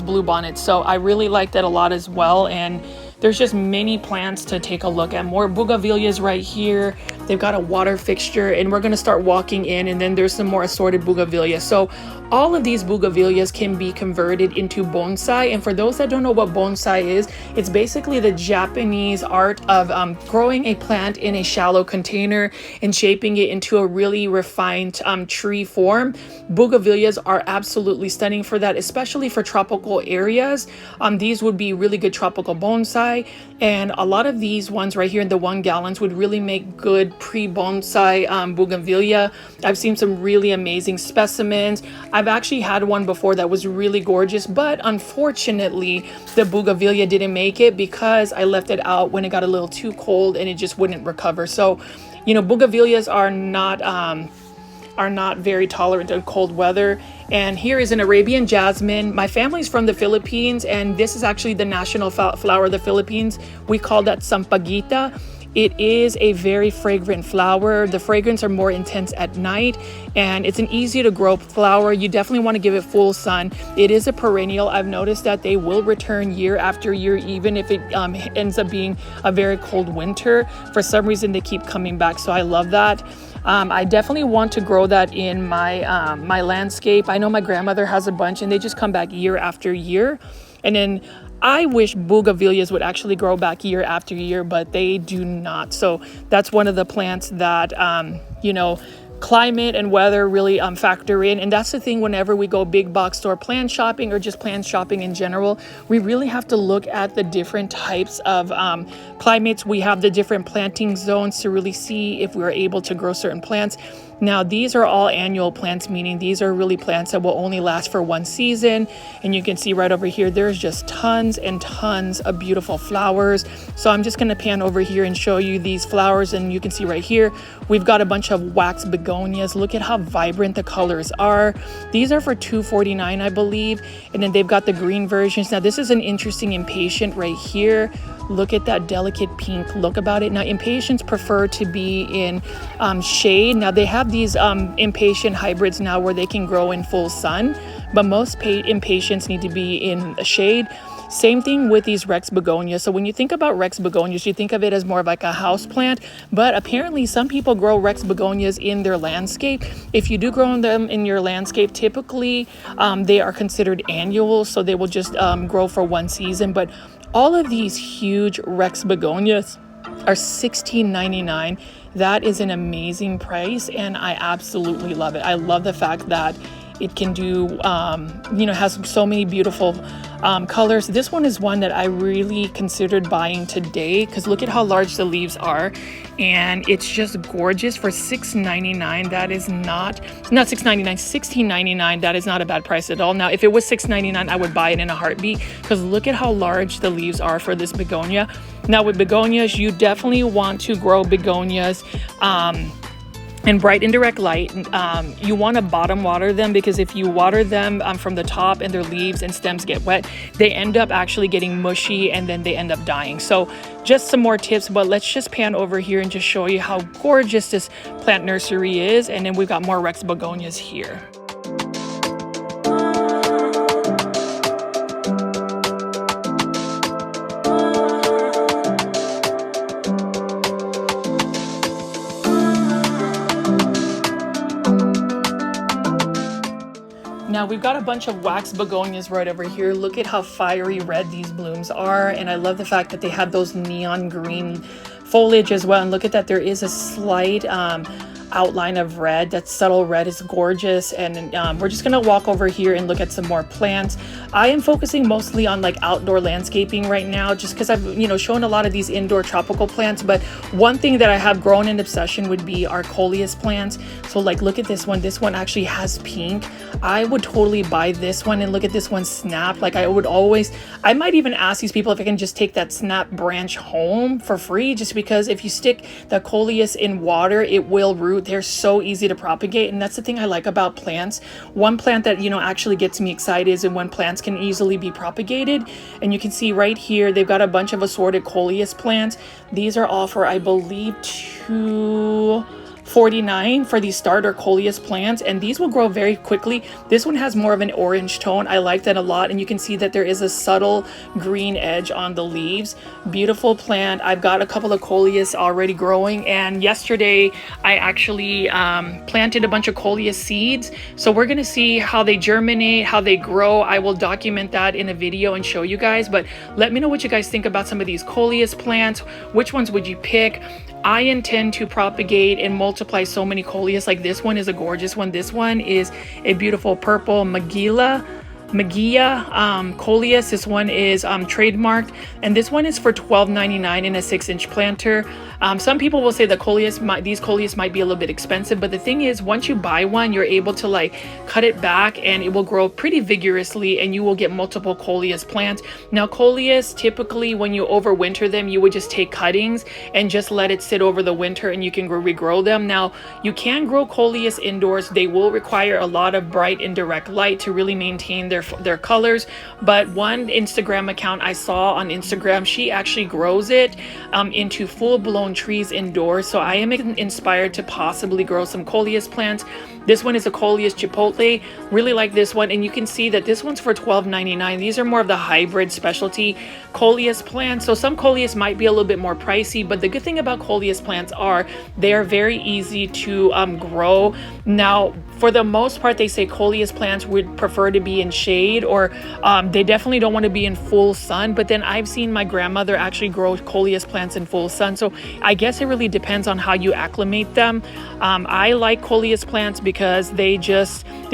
S1: bluebonnets. So I really like that a lot as well. And there's just many plants to take a look at. More bougainvilleas right here. They've got a water fixture, and we're going to start walking in, and then there's some more assorted bougainvillea. So all of these bougainvilleas can be converted into bonsai. And for those that don't know what bonsai is, it's basically the Japanese art of growing a plant in a shallow container and shaping it into a really refined tree form. Bougainvilleas are absolutely stunning for that, especially for tropical areas. These would be really good tropical bonsai. And a lot of these ones right here in the 1 gallons would really make good pre-bonsai bougainvillea. I've seen some really amazing specimens. I've actually had one before that was really gorgeous, but unfortunately the bougainvillea didn't make it because I left it out when it got a little too cold and it just wouldn't recover. So, you know, bougainvilleas are not very tolerant of cold weather. And here is an Arabian jasmine. My family's from the Philippines, and this is actually the national flower of the Philippines. We call that sampaguita. It is a very fragrant flower. The fragrance are more intense at night, and it's an easy to grow flower. You definitely want to give it full sun. It is a perennial. I've noticed that they will return year after year, even if it ends up being a very cold winter. For some reason, they keep coming back, so I love that. I definitely want to grow that in my my landscape. I know my grandmother has a bunch, and they just come back year after year. And then I wish bougainvilleas would actually grow back year after year, but they do not. So that's one of the plants that, you know, climate and weather really factor in. And that's the thing, whenever we go big box store plant shopping or just plant shopping in general, we really have to look at the different types of climates. We have the different planting zones to really see if we're able to grow certain plants. Now, these are all annual plants, meaning these are really plants that will only last for one season. And you can see right over here, there's just tons and tons of beautiful flowers. So I'm just going to pan over here and show you these flowers. And you can see right here, we've got a bunch of wax begonias. Look at how vibrant the colors are. These are for $2.49, I believe. And then they've got the green versions. Now, this is an interesting impatient right here. Look at that delicate pink look about it. Now, impatiens prefer to be in shade. Now, they have these impatient hybrids now where they can grow in full sun, but most impatiens need to be in the shade. Same thing with these Rex begonias. So when you think about Rex begonias, you think of it as more of like a house plant, but apparently some people grow Rex begonias in their landscape. If you do grow them in your landscape, typically they are considered annuals, so they will just grow for one season. But all of these huge Rex begonias are $16.99. That is an amazing price, and I absolutely love it. I love the fact that it can do, has so many beautiful colors. This one is one that I really considered buying today because look at how large the leaves are, and it's just gorgeous for $6.99. That is not $6.99, $16.99. That is not a bad price at all. Now, if it was $6.99, I would buy it in a heartbeat because look at how large the leaves are for this begonia. Now, with begonias, you definitely want to grow begonias in bright indirect light. You want to bottom water them because if you water them from the top and their leaves and stems get wet, they end up actually getting mushy and then they end up dying. So just some more tips, but let's just pan over here and just show you how gorgeous this plant nursery is. And then we've got more Rex begonias here. Now we've got a bunch of wax begonias right over here. Look at how fiery red these blooms are. And I love the fact that they have those neon green foliage as well. And look at that, there is a slight outline of red. That subtle red is gorgeous. And we're just gonna walk over here and look at some more plants. I am focusing mostly on like outdoor landscaping right now, just because I've shown a lot of these indoor tropical plants. But one thing that I have grown in obsession would be our coleus plants. So like look at this one. This one actually has pink. I would totally buy this one, and look at this one snap. Like I might even ask these people if I can just take that snap branch home for free, just because if you stick the coleus in water, it will root. They're so easy to propagate, and that's the thing I like about plants. One plant that actually gets me excited is when plants can easily be propagated. And you can see right here they've got a bunch of assorted coleus plants. These are all for, I believe, $2.49 for these starter coleus plants, and these will grow very quickly. This one has more of an orange tone. I like that a lot, and you can see that there is a subtle green edge on the leaves. Beautiful plant. I've got a couple of coleus already growing, and yesterday I actually planted a bunch of coleus seeds, so we're gonna see how they germinate, how they grow. I will document that in a video and show you guys, but let me know what you guys think about some of these coleus plants. Which ones would you pick? I intend to propagate and multiply so many coleus. Like this one is a gorgeous one. This one is a beautiful purple Magia coleus. This one is trademarked, and this one is for $12.99 in a 6-inch planter. Some people will say that these coleus might be a little bit expensive, but the thing is, once you buy one, you're able to like cut it back and it will grow pretty vigorously, and you will get multiple coleus plants. Now coleus, typically when you overwinter them, you would just take cuttings and just let it sit over the winter, and you can regrow them. Now you can grow coleus indoors. They will require a lot of bright indirect light to really maintain their colors, but one Instagram account I saw on Instagram, she actually grows it into full-blown trees indoors. So I am inspired to possibly grow some coleus plants. This one is a coleus chipotle. Really like this one, and you can see that this one's for $12.99. These are more of the hybrid specialty coleus plants. So some coleus might be a little bit more pricey, but the good thing about coleus plants are they are very easy to grow. Now, for the most part, they say coleus plants would prefer to be in shade, or they definitely don't want to be in full sun. But then I've seen my grandmother actually grow coleus plants in full sun. So I guess it really depends on how you acclimate them. I like coleus plants because they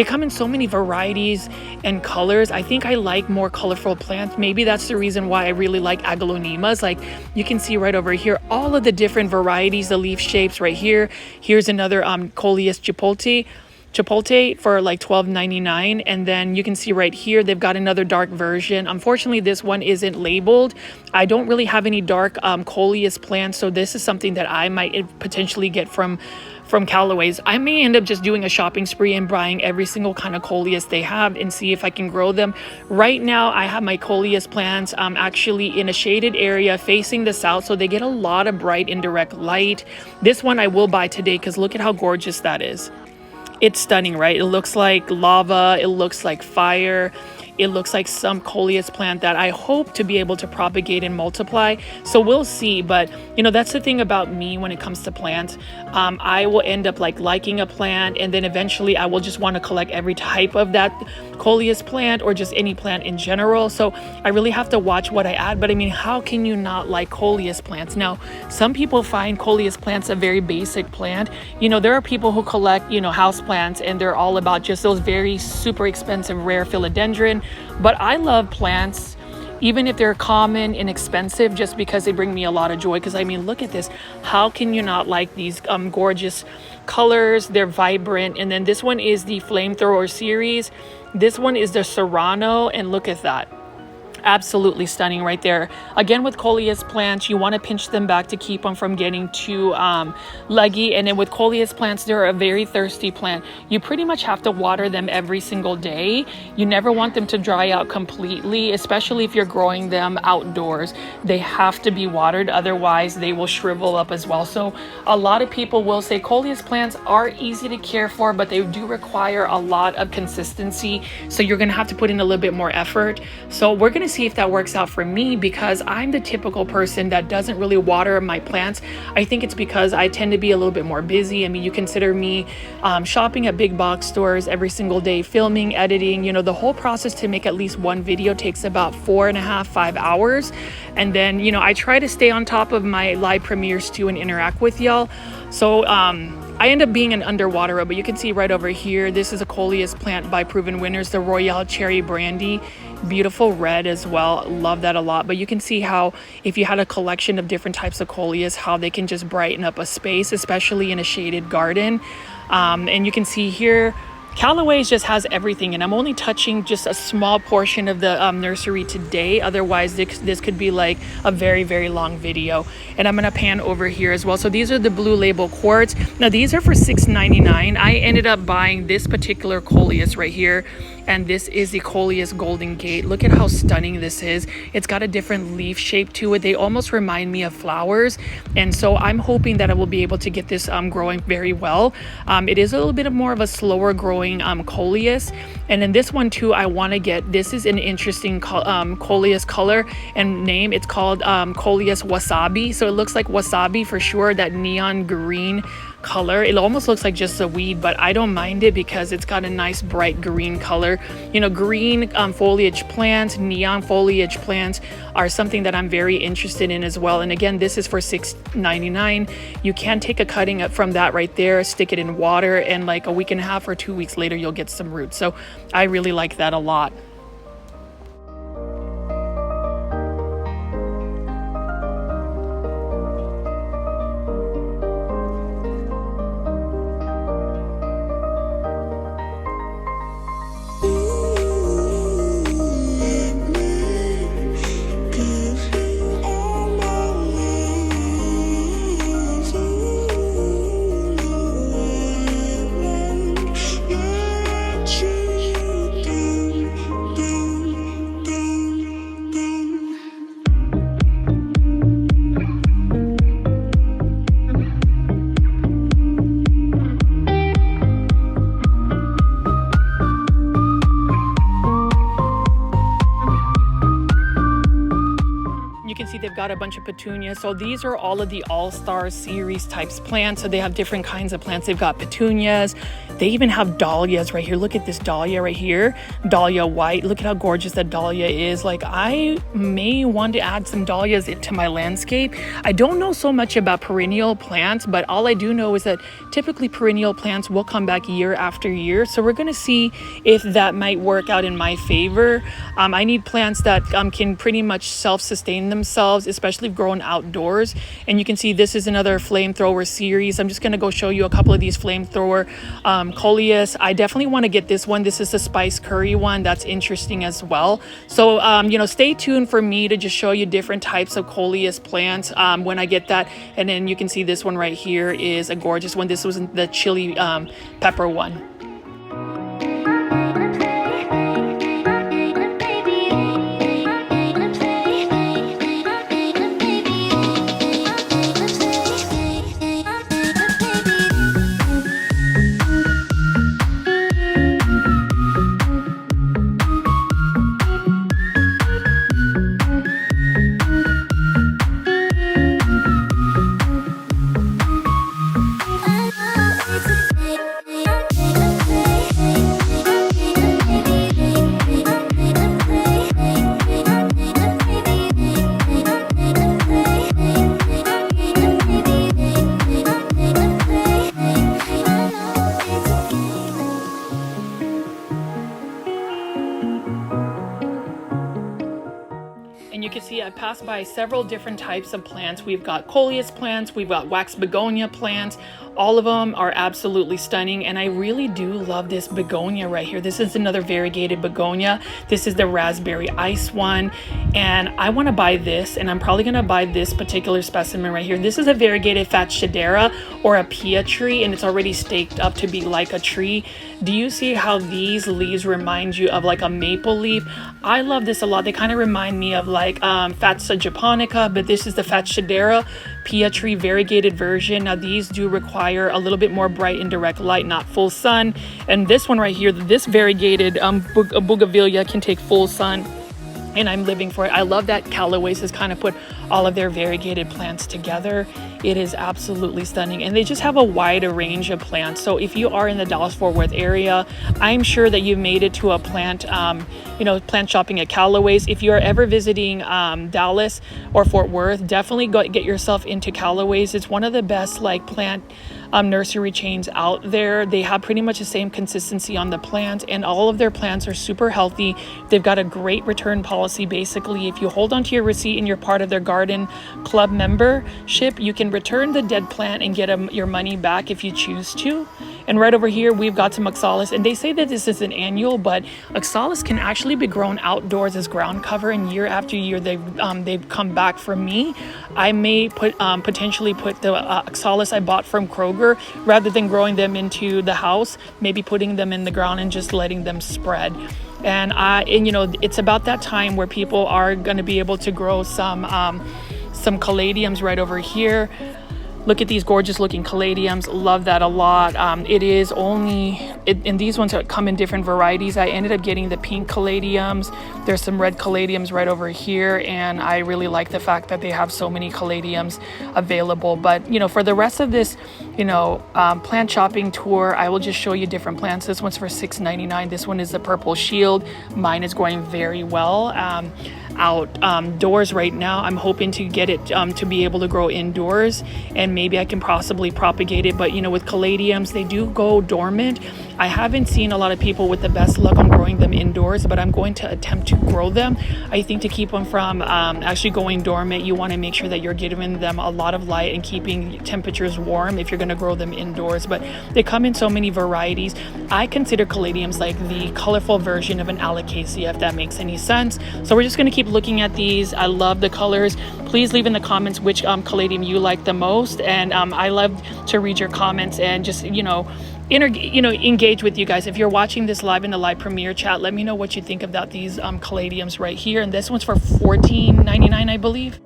S1: come in so many varieties and colors. I think I like more colorful plants. Maybe that's the reason why I really like aglaonemas. Like you can see right over here, all of the different varieties, the leaf shapes right here. Here's another coleus chipotle for like $12.99, and then you can see right here they've got another dark version. Unfortunately, this one isn't labeled. I don't really have any dark coleus plants, so this is something that I might potentially get from Calloways. I may end up just doing a shopping spree and buying every single kind of coleus they have and see if I can grow them. Right now I have my coleus plants actually in a shaded area facing the south, so they get a lot of bright indirect light. This one I will buy today because look at how gorgeous that is. It's stunning, right? It looks like lava, it looks like fire. It looks like some coleus plant that I hope to be able to propagate and multiply. So we'll see. But that's the thing about me when it comes to plants. I will end up liking a plant, and then eventually I will just want to collect every type of that coleus plant or just any plant in general. So I really have to watch what I add. But I mean, how can you not like coleus plants? Now, some people find coleus plants a very basic plant. There are people who collect, house plants, and they're all about just those very super expensive rare philodendron. But I love plants, even if they're common and expensive, just because they bring me a lot of joy. Because I mean, look at this. How can you not like these gorgeous colors? They're vibrant. And then this one is the flamethrower series. This one is the Serrano, and look at that. Absolutely stunning right there. Again, with coleus plants, you want to pinch them back to keep them from getting too leggy. And then with coleus plants, they're a very thirsty plant. You pretty much have to water them every single day. You never want them to dry out completely, especially if you're growing them outdoors. They have to be watered, otherwise they will shrivel up as well. So a lot of people will say coleus plants are easy to care for, but they do require a lot of consistency. So you're going to have to put in a little bit more effort. So we're going to see if that works out for me, because I'm the typical person that doesn't really water my plants. I think it's because I tend to be a little bit more busy. I mean, you consider me shopping at big box stores every single day, filming, editing, the whole process to make at least one video takes about 4.5, 5 hours. And then, I try to stay on top of my live premieres too and interact with y'all. So, I end up being an underwaterer, but you can see right over here, this is a coleus plant by Proven Winners, the Royale Cherry Brandy. Beautiful red as well. Love that a lot. But you can see how if you had a collection of different types of coleus, how they can just brighten up a space, especially in a shaded garden. And you can see here, Calloways just has everything, and I'm only touching just a small portion of the nursery today. Otherwise, this could be like a very, very long video. And I'm going to pan over here as well. So these are the Blue Label quartz. Now, these are for $6.99. I ended up buying this particular coleus right here. And this is the Coleus Golden Gate. Look at how stunning this is. It's got a different leaf shape to it. They almost remind me of flowers. And so I'm hoping that I will be able to get this growing very well. It is a little bit more of a slower growing coleus. And then this one too, I want to get, this is an interesting coleus color and name. It's called Coleus Wasabi. So it looks like wasabi for sure, that neon green color. It almost looks like just a weed, but I don't mind it because it's got a nice bright green color. Green foliage plants, neon foliage plants are something that I'm very interested in as well. And again, this is for $6.99. You can take a cutting up from that right there, stick it in water, and like a week and a half or 2 weeks later, you'll get some roots. So I really like that a lot. They've got a bunch of petunias. So these are all of the all-star series types plants. So they have different kinds of plants. They've got petunias. They even have dahlias right here. Look at this dahlia right here. Dahlia white. Look at how gorgeous that dahlia is. Like, I may want to add some dahlias into my landscape. I don't know so much about perennial plants, but all I do know is that typically perennial plants will come back year after year. So we're going to see if that might work out in my favor. I need plants that can pretty much self-sustain themselves, especially grown outdoors. And you can see this is another flamethrower series. I'm just going to go show you a couple of these flamethrower coleus. I definitely want to get this one. This is the spice curry one. That's interesting as well. So stay tuned for me to just show you different types of coleus plants when I get that. And then you can see this one right here is a gorgeous one. This was the chili pepper one. I passed by several different types of plants. We've got Calloways plants, we've got wax begonia plants. All of them are absolutely stunning, and I really do love this begonia right here. This is another variegated begonia. This is the raspberry ice one, and I want to buy this, and I'm probably going to buy this particular specimen right here. This is a variegated Fatschedera or a pia tree, and it's already staked up to be like a tree. Do you see how these leaves remind you of like a maple leaf? I love this a lot. They kind of remind me of like Fatsa japonica, but this is the Fatschedera pia tree variegated version. Now these do require a little bit more bright and direct light, not full sun. And this one right here, this variegated bougainvillea can take full sun, and I'm living for it. I love that Calloways has kind of put all of their variegated plants together. It is absolutely stunning, and they just have a wider range of plants. So if you are in the Dallas-Fort Worth area, I'm sure that you've made it to a plant, plant shopping at Calloways. If you are ever visiting Dallas or Fort Worth, definitely get yourself into Calloways. It's one of the best like plant nursery chains out there. They have pretty much the same consistency on the plants, and all of their plants are super healthy. They've got a great return policy. Basically, if you hold onto your receipt and you're part of their garden club membership, you can return the dead plant and get your money back if you choose to. And right over here, we've got some oxalis, and they say that this is an annual, but oxalis can actually be grown outdoors as ground cover, and year after year, they've come back. For me, I may potentially put the oxalis I bought from Kroger, rather than growing them into the house, maybe putting them in the ground and just letting them spread. And it's about that time where people are going to be able to grow some caladiums right over here. Look at these gorgeous looking caladiums. Love that a lot. And these ones come in different varieties. I ended up getting the pink caladiums. There's some red caladiums right over here, and I really like the fact that they have so many caladiums available. But for the rest of this plant shopping tour, I will just show you different plants. This one's for $6.99. This one is the purple shield. Mine is going very well outdoors right now. I'm hoping to get it to be able to grow indoors, and maybe I can possibly propagate it. But with caladiums, they do go dormant. I haven't seen a lot of people with the best luck on growing them indoors, but I'm going to attempt to grow them. I think to keep them from actually going dormant, you want to make sure that you're giving them a lot of light and keeping temperatures warm if you're going to grow them indoors. But they come in so many varieties. I consider caladiums like the colorful version of an alocasia, if that makes any sense. So we're just going to keep looking at these. I love the colors. Please leave in the comments which caladium you like the most, and I love to read your comments and just engage with you guys. If you're watching this live in the live premiere chat, let me know what you think about these caladiums right here. And this one's for $14.99, I believe.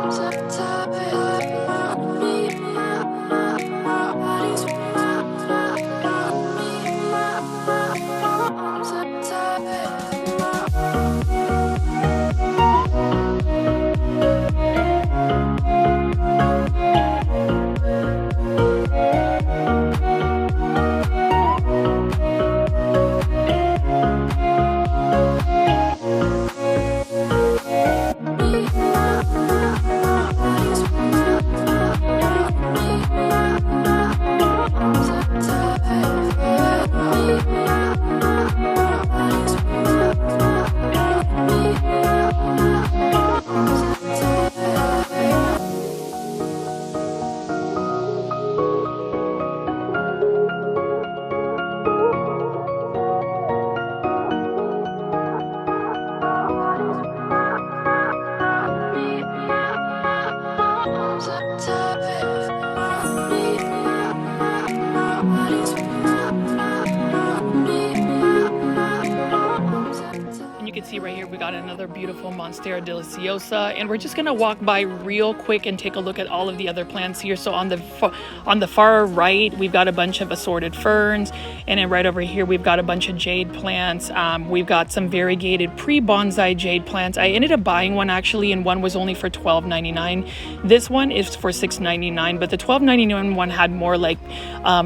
S2: Sometimes
S1: see right here, we got another beautiful Monstera deliciosa, and we're just gonna walk by real quick and take a look at all of the other plants here. So on the far right, we've got a bunch of assorted ferns, and then right over here, we've got a bunch of jade plants. We've got some variegated pre-bonsai jade plants. I ended up buying one actually, and one was only for $12.99. This one is for $6.99, but the $12.99 one had more like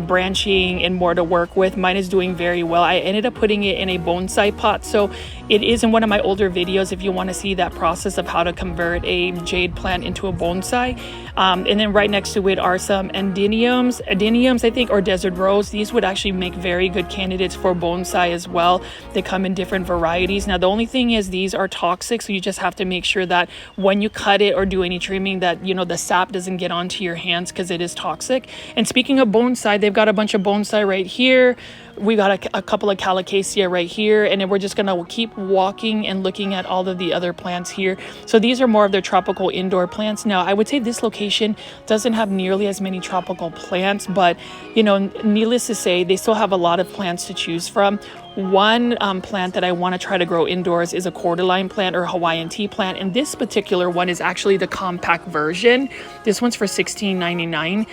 S1: branching and more to work with. Mine is doing very well. I ended up putting it in a bonsai pot, so it is in one of my older videos if you want to see that process of how to convert a jade plant into a bonsai. And then right next to it are some adeniums I think, or desert rose. These would actually make very good candidates for bonsai as well. They come in different varieties. Now the only thing is these are toxic, so you just have to make sure that when you cut it or do any trimming that, you know, the sap doesn't get onto your hands because it is toxic. And speaking of bonsai, they've got a bunch of bonsai right here. We got a couple of calocasia right here, and then we're just gonna keep walking and looking at all of the other plants here. So these are more of their tropical indoor plants. Now I would say this location doesn't have nearly as many tropical plants, but you know, needless to say, they still have a lot of plants to choose from. One plant that I want to try to grow indoors is a cordyline plant or Hawaiian tea plant, and this particular one is actually the compact version. This one's for $16.99.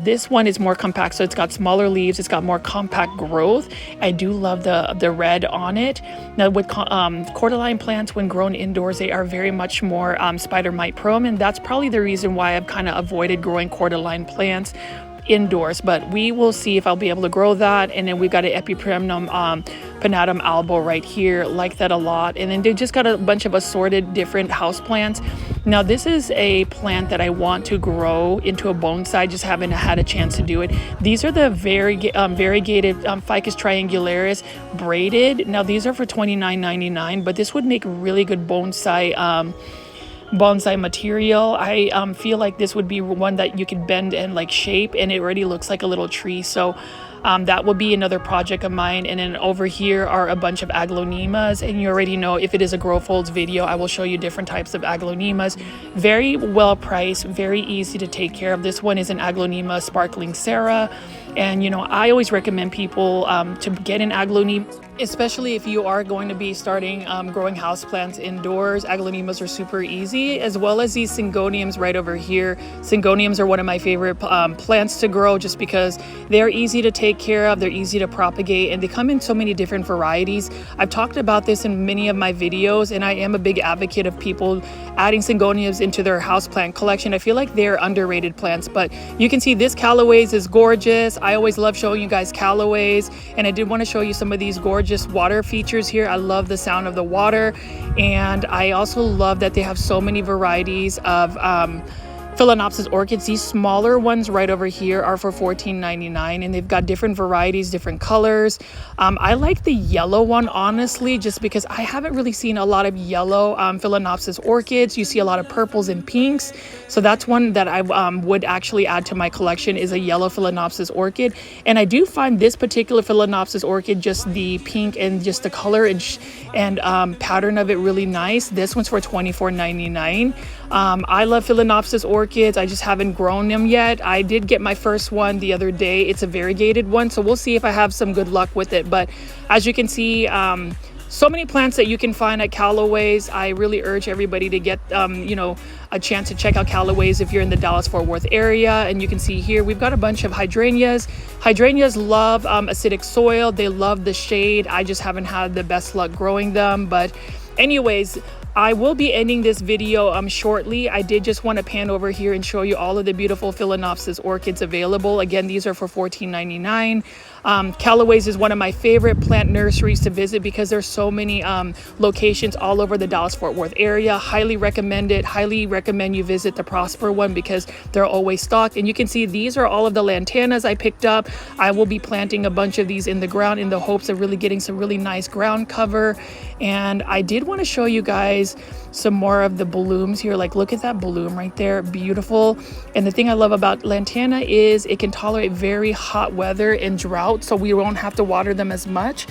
S1: This one is more compact, so it's got smaller leaves, it's got more compact growth. I do love the red on it. Now with cordyline plants, when grown indoors, they are very much more spider mite prone, and that's probably the reason why I've kind of avoided growing cordyline plants indoors, but we will see if I'll be able to grow that. And then we've got an Epipremnum pinnatum albo right here, like that a lot. And then they just got a bunch of assorted different house plants. Now this is a plant that I want to grow into a bonsai, just haven't had a chance to do it. These are the variegated Ficus triangularis braided. Now these are for $29.99, but this would make really good bonsai material. I feel like this would be one that you could bend and like shape, and it already looks like a little tree. So that will be another project of mine. And then over here are a bunch of aglaonemas, and you already know, if it is a grow folds video, I will show you different types of aglaonemas. Very well priced, very easy to take care of. This one is an aglaonema sparkling Sarah, and you know, I always recommend people to get an aglaonema, especially if you are going to be starting growing houseplants indoors. Aglaonemas are super easy, as well as these syngoniums right over here. Syngoniums are one of my favorite plants to grow, just because they're easy to take care of, they're easy to propagate, and they come in so many different varieties. I've talked about this in many of my videos, and I am a big advocate of people adding syngoniums into their houseplant collection. I feel like they're underrated plants, but you can see this Calloways is gorgeous. I always love showing you guys Calloways, and I did want to show you some of these gorgeous water features here. I love the sound of the water, and I also love that they have so many varieties of Phalaenopsis orchids. These smaller ones right over here are for $14.99, and they've got different varieties, different colors. I like the yellow one, honestly, just because I haven't really seen a lot of yellow Phalaenopsis orchids. You see a lot of purples and pinks, so that's one that I would actually add to my collection, is a yellow Phalaenopsis orchid. And I do find this particular Phalaenopsis orchid, just the pink and just the color and pattern of it, really nice. This one's for $24.99. I love Phalaenopsis orchids. I just haven't grown them yet. I did get my first one the other day. It's a variegated one, so we'll see if I have some good luck with it. But as you can see, so many plants that you can find at Calloways. I really urge everybody to get you know, a chance to check out Calloways if you're in the Dallas-Fort Worth area. And you can see here we've got a bunch of hydrangeas. Hydrangeas love acidic soil. They love the shade. I just haven't had the best luck growing them. But anyways, I will be ending this video shortly. I did just want to pan over here and show you all of the beautiful Phalaenopsis orchids available. Again, these are for $14.99. Calloways is one of my favorite plant nurseries to visit because there's so many locations all over the Dallas-Fort Worth area. Highly recommend it. Highly recommend you visit the Prosper one because they're always stocked. And you can see these are all of the lantanas I picked up. I will be planting a bunch of these in the ground in the hopes of really getting some really nice ground cover. And I did want to show you guys some more of the blooms here. Like, look at that bloom right there, beautiful. And the thing I love about lantana is it can tolerate very hot weather and drought, so we won't have to water them as much.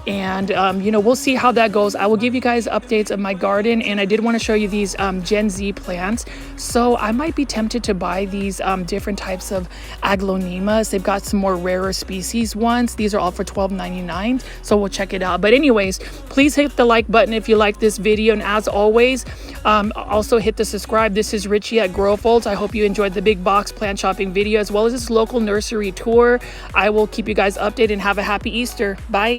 S1: And you know, we'll see how that goes. I will give you guys updates of my garden, and I did want to show you these Gen Z plants. So I might be tempted to buy these different types of aglaonemas. They've got some more rarer species ones. These are all for $12.99, so we'll check it out. But anyways, please hit the like button if you like this video, and as always, also hit the subscribe. This is Richie at Grow Folds. I hope you enjoyed the big box plant shopping video as well as this local nursery tour. I will keep you guys updated, and have a happy Easter. Bye.